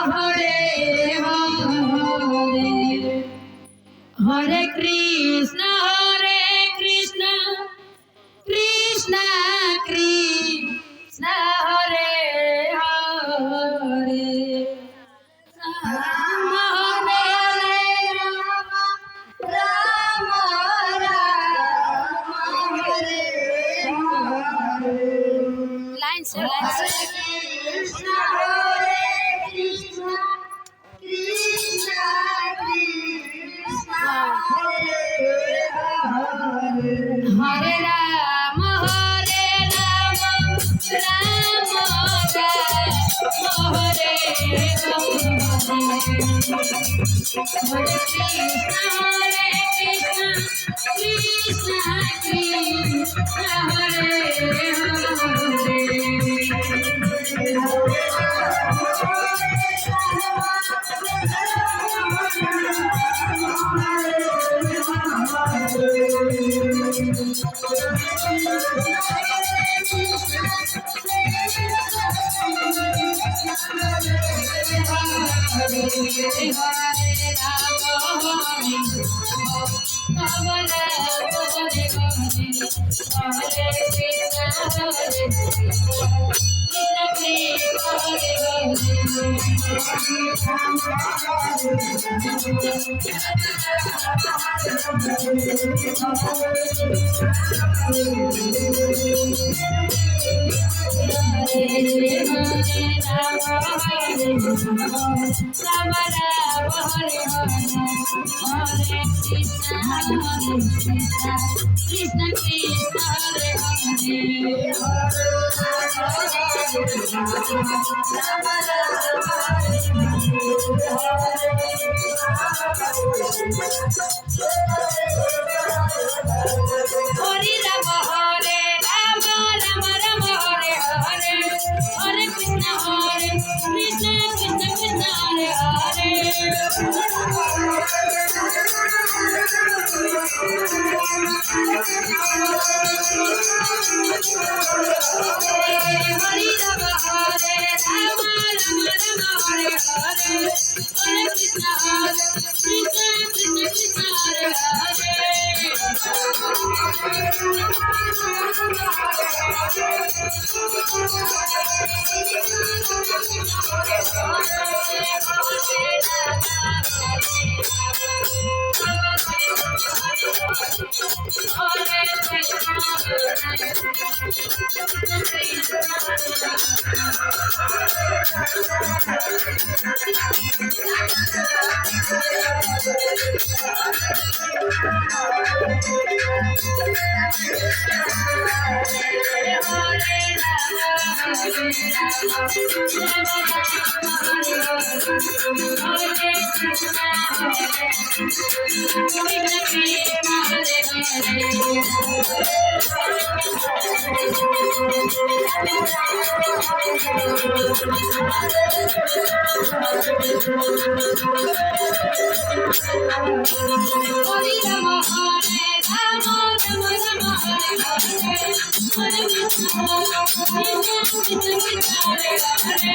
হরে হরে হরে কৃষ্ণ কৃষ্ণ কৃষ্ণ হরে হরে রাম হরে Ram Ram Hare Hare line से कृष्ण हरे कृष्ण कृष्ण कृष्ण हरे हरे हरे राम राम राम हरे हरे कृष्ण कृष्ण हरे कृष्ण कृष्ण हरे हरे राम राम राम हरे हरे हरे कृष्ण कृष्ण कृष्ण हरे हरे हरे राम हरे हरे हरे कृष्ण कृष्ण कृष्ण हरे हरे